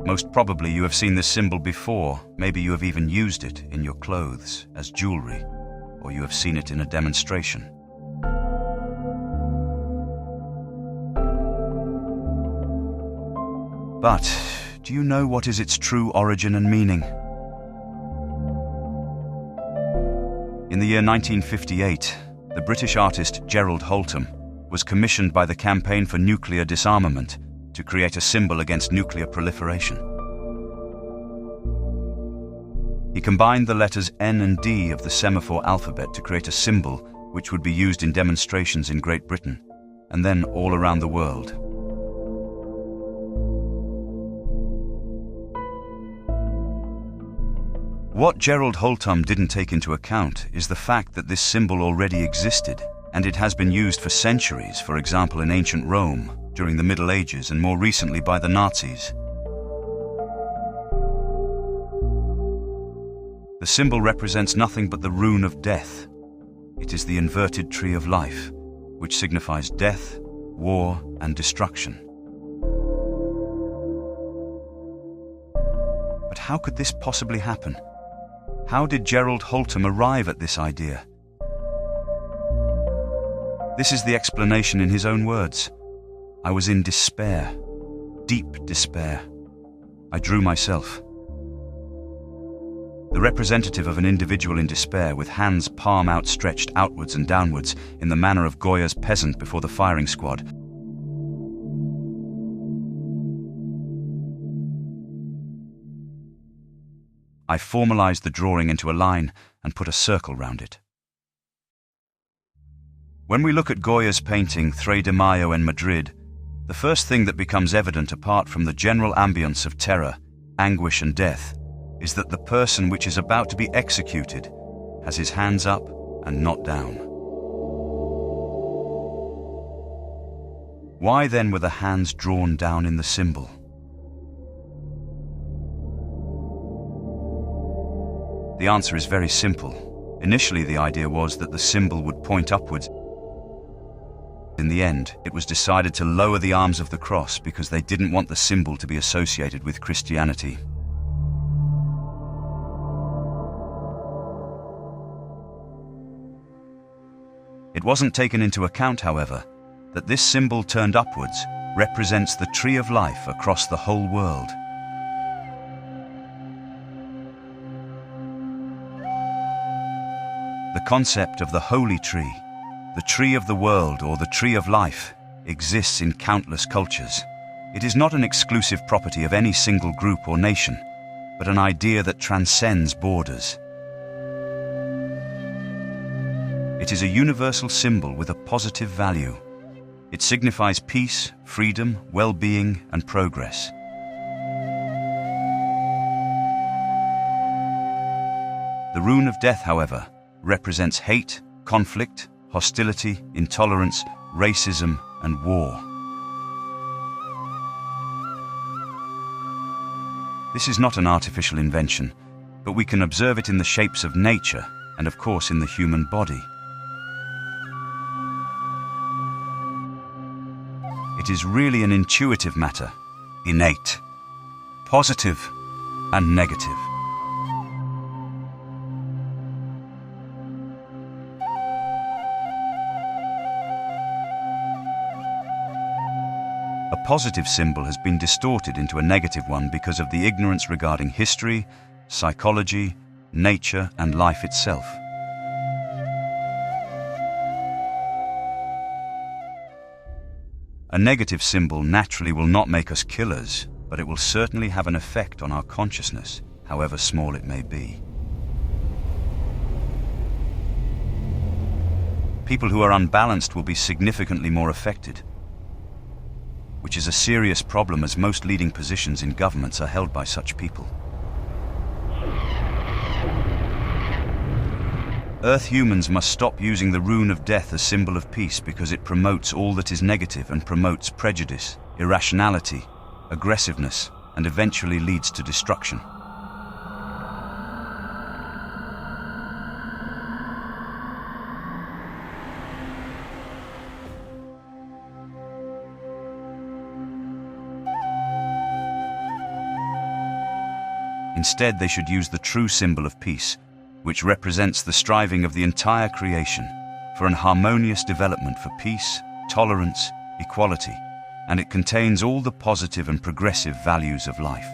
Most probably you have seen this symbol before. Maybe you have even used it in your clothes as jewelry, or you have seen it in a demonstration. But do you know what is its true origin and meaning? In the year 1958, the British artist Gerald Holtham was commissioned by the Campaign for Nuclear Disarmament to create a symbol against nuclear proliferation. He combined the letters N and D of the semaphore alphabet to create a symbol which would be used in demonstrations in Great Britain, and then all around the world. What Gerald Holtham didn't take into account is the fact that this symbol already existed, and it has been used for centuries, for example in ancient Rome, during the Middle Ages, and more recently by the Nazis. The symbol represents nothing but the rune of death. It is the inverted tree of life, which signifies death, war, and destruction. But how could this possibly happen? How did Gerald Holtham arrive at this idea? This is the explanation in his own words. I was in despair, deep despair. I drew myself. The representative of an individual in despair with hands palm outstretched outwards and downwards in the manner of Goya's peasant before the firing squad. I formalized the drawing into a line and put a circle round it. When we look at Goya's painting Tres de Mayo in Madrid, the first thing that becomes evident apart from the general ambience of terror, anguish and death is that the person which is about to be executed has his hands up and not down. Why then were the hands drawn down in the symbol? The answer is very simple. Initially, the idea was that the symbol would point upwards. In the end, it was decided to lower the arms of the cross because they didn't want the symbol to be associated with Christianity. It wasn't taken into account, however, that this symbol turned upwards represents the tree of life across the whole world. The concept of the holy tree, the tree of the world or the tree of life, exists in countless cultures. It is not an exclusive property of any single group or nation, but an idea that transcends borders. It is a universal symbol with a positive value. It signifies peace, freedom, well-being, and progress. The rune of death, however, represents hate, conflict, hostility, intolerance, racism, and war. This is not an artificial invention, but we can observe it in the shapes of nature and, of course, in the human body. It is really an intuitive matter, innate, positive, and negative. A positive symbol has been distorted into a negative one because of the ignorance regarding history, psychology, nature, and life itself. A negative symbol naturally will not make us killers, but it will certainly have an effect on our consciousness, however small it may be. People who are unbalanced will be significantly more affected, which is a serious problem as most leading positions in governments are held by such people. Earth humans must stop using the rune of death as symbol of peace because it promotes all that is negative and promotes prejudice, irrationality, aggressiveness, and eventually leads to destruction. Instead, they should use the true symbol of peace, which represents the striving of the entire creation for an harmonious development for peace, tolerance, equality, and it contains all the positive and progressive values of life.